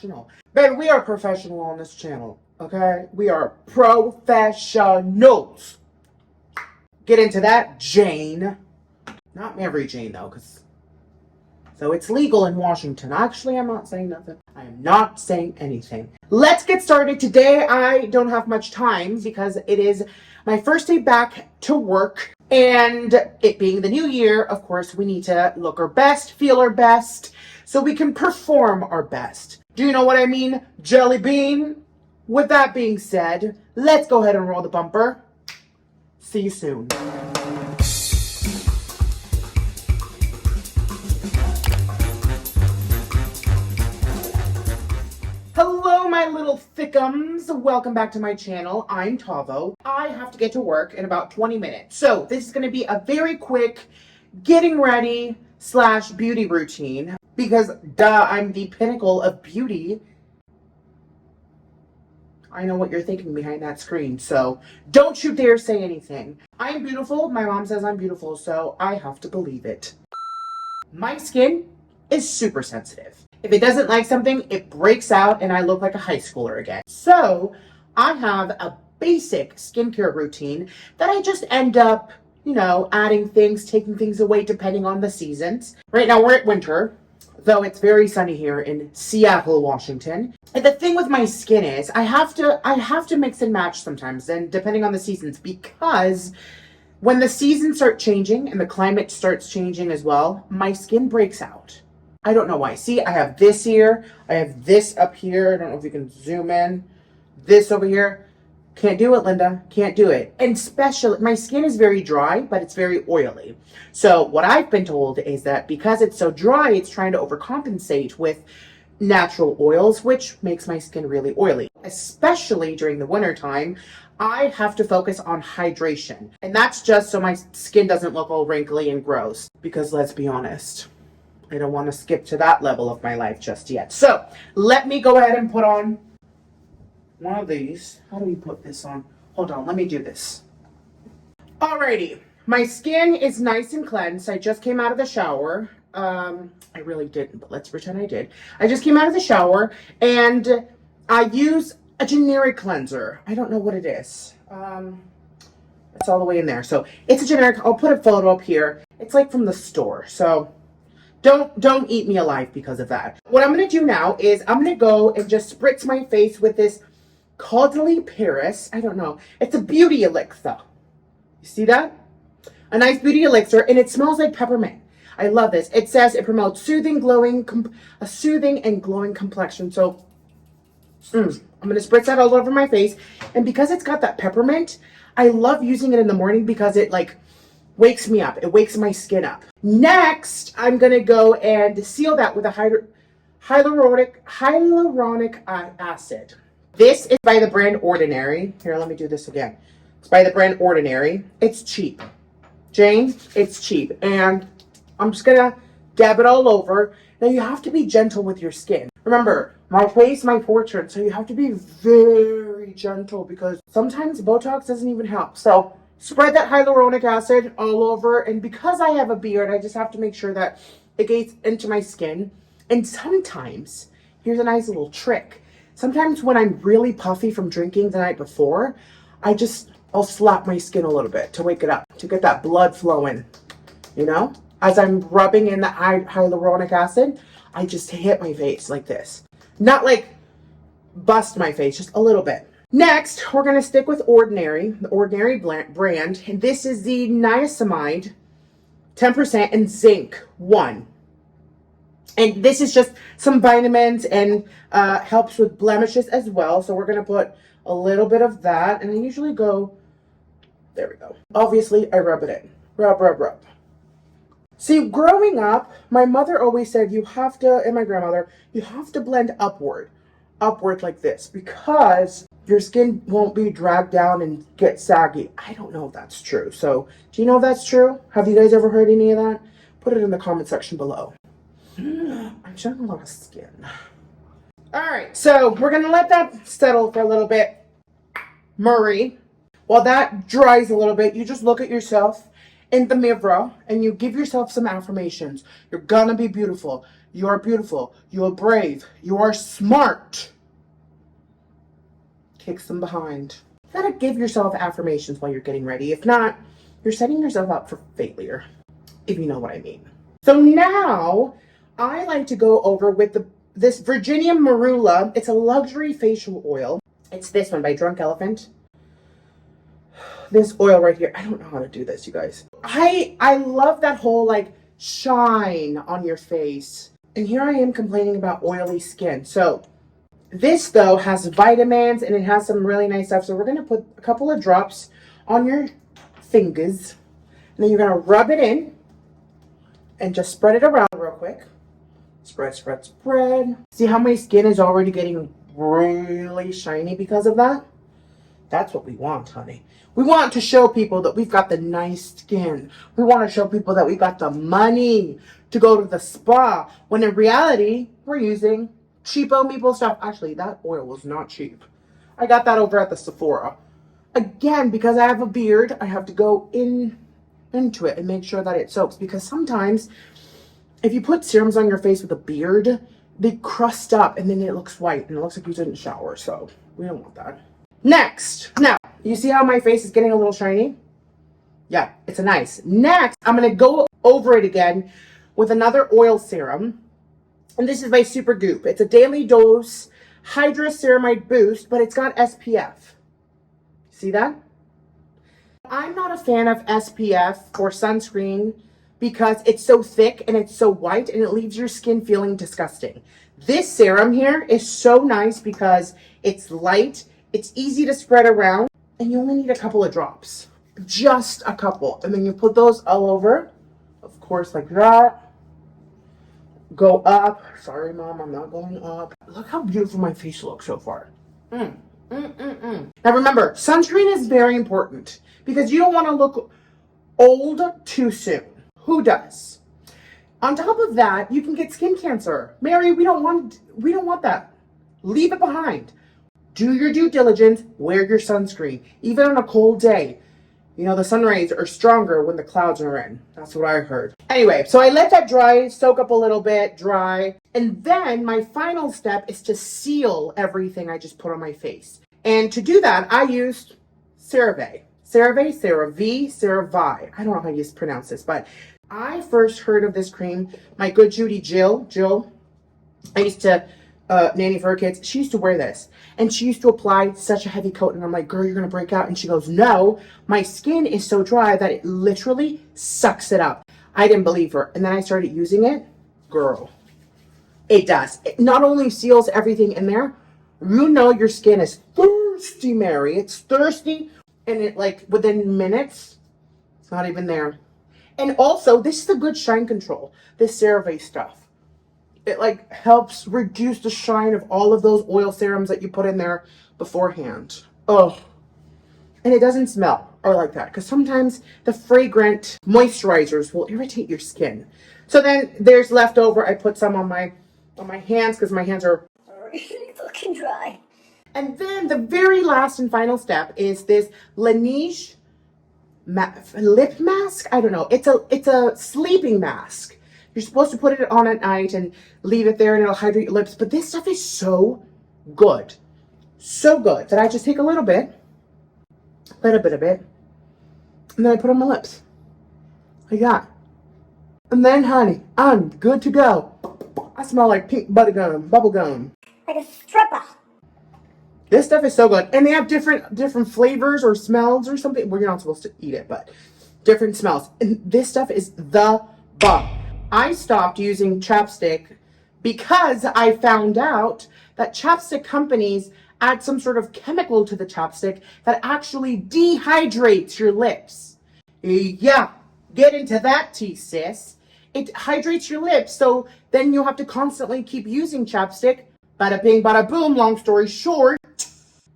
professional. Baby, we are professional on this channel, okay? We are professionals. Get into that, Jane. Not Mary Jane, though, because... So it's legal in Washington. Actually, I'm not saying nothing. I am not saying anything. Let's get started. Today, I don't have much time because it is my first day back to work. And it being the new year, of course, we need to look our best, feel our best, so we can perform our best. Do you know what I mean, Jelly Bean? With that being said, let's go ahead and roll the bumper. See you soon. Hello, my little thickums. Welcome back to my channel. I'm Tavo. I have to get to work in about 20 minutes. So this is going to be a very quick getting ready / beauty routine because duh, I'm the pinnacle of beauty. I know what you're thinking behind that screen, so don't you dare say anything. I'm beautiful. My mom says I'm beautiful, so I have to believe it. My skin is super sensitive. If it doesn't like something, it breaks out and I look like a high schooler again. So I have a basic skincare routine that I just end up, adding things, taking things away depending on the seasons. Right now we're at winter, though it's very sunny here in Seattle, Washington. And the thing with my skin is I have to mix and match sometimes, and depending on the seasons, because when the seasons start changing and the climate starts changing as well, my skin breaks out. I don't know why. See, I have this here. I have this up here. I don't know if you can zoom in. This over here. Can't do it, Linda. Can't do it. And especially, my skin is very dry, but it's very oily. So what I've been told is that because it's so dry, it's trying to overcompensate with natural oils, which makes my skin really oily. Especially during the winter time, I have to focus on hydration. And that's just so my skin doesn't look all wrinkly and gross. Because let's be honest, I don't want to skip to that level of my life just yet. So let me go ahead and put on one of these. How do we put this on? Hold on, let me do this. Alrighty, my skin is nice and cleansed. I just came out of the shower. I really didn't, but let's pretend I did. I just came out of the shower and I use a generic cleanser. I don't know what it is. It's all the way in there. So it's a generic. I'll put a photo up here. It's like from the store. So don't eat me alive because of that. What I'm going to do now is I'm going to go and just spritz my face with this Caudalie Paris. I don't know. It's a beauty elixir. You see that? A nice beauty elixir, and it smells like peppermint. I love this. It says it promotes a soothing and glowing complexion. So I'm going to spritz that all over my face. And because it's got that peppermint, I love using it in the morning because it wakes me up. It wakes my skin up. Next, I'm going to go and seal that with a hyaluronic acid. This is by the brand Ordinary. Here, let me do this again. It's by the brand Ordinary. It's cheap. Jane, it's cheap. And I'm just going to dab it all over. Now, you have to be gentle with your skin. Remember, my face, my fortune. So you have to be very gentle because sometimes Botox doesn't even help. So spread that hyaluronic acid all over. And because I have a beard, I just have to make sure that it gets into my skin. And sometimes, here's a nice little trick. Sometimes when I'm really puffy from drinking the night before, I'll slap my skin a little bit to wake it up, to get that blood flowing, As I'm rubbing in the hyaluronic acid, I just hit my face like this. Not like bust my face, just a little bit. Next, we're going to stick with Ordinary, the Ordinary brand. And this is the niacinamide, 10%, and zinc, 1. And this is just some vitamins and helps with blemishes as well. So we're going to put a little bit of that. And I usually go, there we go. Obviously, I rub it in. Rub. See, growing up, my mother always said and my grandmother, you have to blend upward like this because your skin won't be dragged down and get saggy. I don't know if that's true. So, do you know if that's true? Have you guys ever heard any of that? Put it in the comment section below. I'm showing a lot of skin. All right, so we're going to let that settle for a little bit. Murray, while that dries a little bit, you just look at yourself in the mirror and you give yourself some affirmations. You're gonna be beautiful. You are beautiful. You are brave. You are smart. Kicks them behind. You gotta give yourself affirmations while you're getting ready. If not, you're setting yourself up for failure, if you know what I mean. So now, I like to go over with this Virginia Marula. It's a luxury facial oil. It's this one by Drunk Elephant. This oil right here. I don't know how to do this, you guys. I love that whole like shine on your face. And here I am complaining about oily skin. So this though has vitamins and it has some really nice stuff. So we're going to put a couple of drops on your fingers. And then you're going to rub it in and just spread it around real quick. Spread, spread, spread. See how my skin is already getting really shiny because of that? That's what we want, honey. We want to show people that we've got the nice skin. We want to show people that we got the money to go to the spa. When in reality, we're using cheapo meeple stuff. Actually, that oil was not cheap. I got that over at the Sephora. Again, because I have a beard, I have to go into it and make sure that it soaks. Because sometimes, if you put serums on your face with a beard, they crust up and then it looks white and it looks like you didn't shower. So we don't want that. Next, now, you see how my face is getting a little shiny? Yeah, it's a nice. Next, I'm going to go over it again with another oil serum. And this is by Supergoop. It's a daily dose hydroceramide boost, but it's got SPF. See that? I'm not a fan of SPF or sunscreen because it's so thick and it's so white and it leaves your skin feeling disgusting. This serum here is so nice because it's light, it's easy to spread around, and you only need a couple of drops. Just a couple. And then you put those all over, of course, like that. Go up. Sorry, Mom, I'm not going up. Look how beautiful my face looks so far. Now remember, sunscreen is very important because you don't want to look old too soon. Who does? On top of that, you can get skin cancer. Mary, we don't want that. Leave it behind. Do your due diligence, wear your sunscreen. Even on a cold day. You know, the sun rays are stronger when the clouds are in. That's what I heard. Anyway, so I let that dry, soak up a little bit, dry. And then my final step is to seal everything I just put on my face. And to do that, I used CeraVe. CeraVe, CeraVe, CeraVe. I don't know how you pronounce this, but I first heard of this cream. My good Judy Jill, I used to nanny for her kids. She used to wear this and she used to apply such a heavy coat and I'm like, girl, you're gonna break out. And she goes, no, my skin is so dry that it literally sucks it up. I didn't believe her. And then I started using it. Girl, it does. It not only seals everything in there, you know your skin is thirsty, Mary. It's thirsty and it like within minutes, it's not even there. And also, this is a good shine control, this CeraVe stuff. It like helps reduce the shine of all of those oil serums that you put in there beforehand. Oh, and it doesn't smell or like that because sometimes the fragrant moisturizers will irritate your skin. So then there's leftover. I put some on my hands because my hands are really looking dry. And then the very last and final step is this Laneige lip mask. I don't know. It's a sleeping mask. You're supposed to put it on at night and leave it there and it'll hydrate your lips. But this stuff is so good. So good that I just take a little bit of it, and then I put on my lips. Like that. And then, honey, I'm good to go. I smell like pink bubble gum. Like a stripper. This stuff is so good. And they have different flavors or smells or something. Well, you're not supposed to eat it, but different smells. And this stuff is the bomb. I stopped using chapstick because I found out that chapstick companies add some sort of chemical to the chapstick that actually dehydrates your lips. Yeah, get into that tea, sis. It hydrates your lips, so then you'll have to constantly keep using chapstick. Bada bing, bada boom, long story short.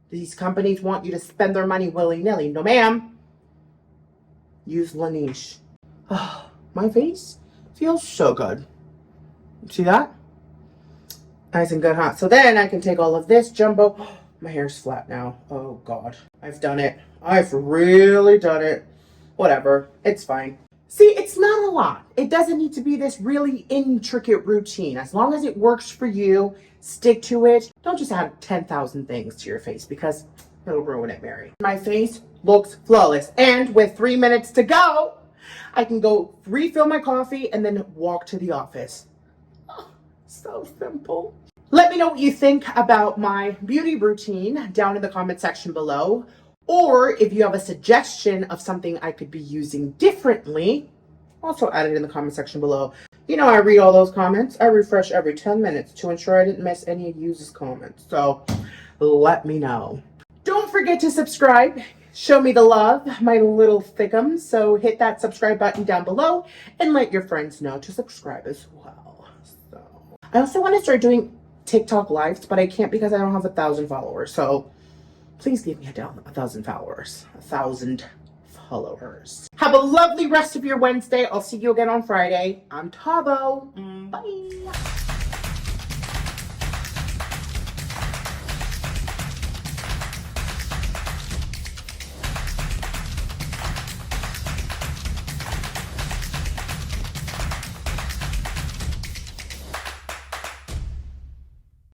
These companies want you to spend their money willy-nilly. No, ma'am. Use Laneige. Oh, my face feels so good. See that? Nice and good, huh? So then I can take all of this jumbo. My hair's flat now. Oh, God. I've done it. I've really done it. Whatever. It's fine. See, it's not a lot. It doesn't need to be this really intricate routine. As long as it works for you, stick to it. Don't just add 10,000 things to your face because it'll ruin it, Mary. My face looks flawless. And with 3 minutes to go, I can go refill my coffee and then walk to the office. Oh, so simple. Let me know what you think about my beauty routine down in the comment section below. Or if you have a suggestion of something I could be using differently, also add it in the comment section below. You know I read all those comments. I refresh every 10 minutes to ensure I didn't miss any of you comments. So let me know. Don't forget to subscribe. Show me the love, my little thickums. So hit that subscribe button down below and let your friends know to subscribe as well. So I also want to start doing TikTok lives, but I can't because I don't have 1,000 followers. So please give me 1,000 followers. 1,000 followers. Have a lovely rest of your Wednesday. I'll see you again on Friday. I'm Tavo. Bye.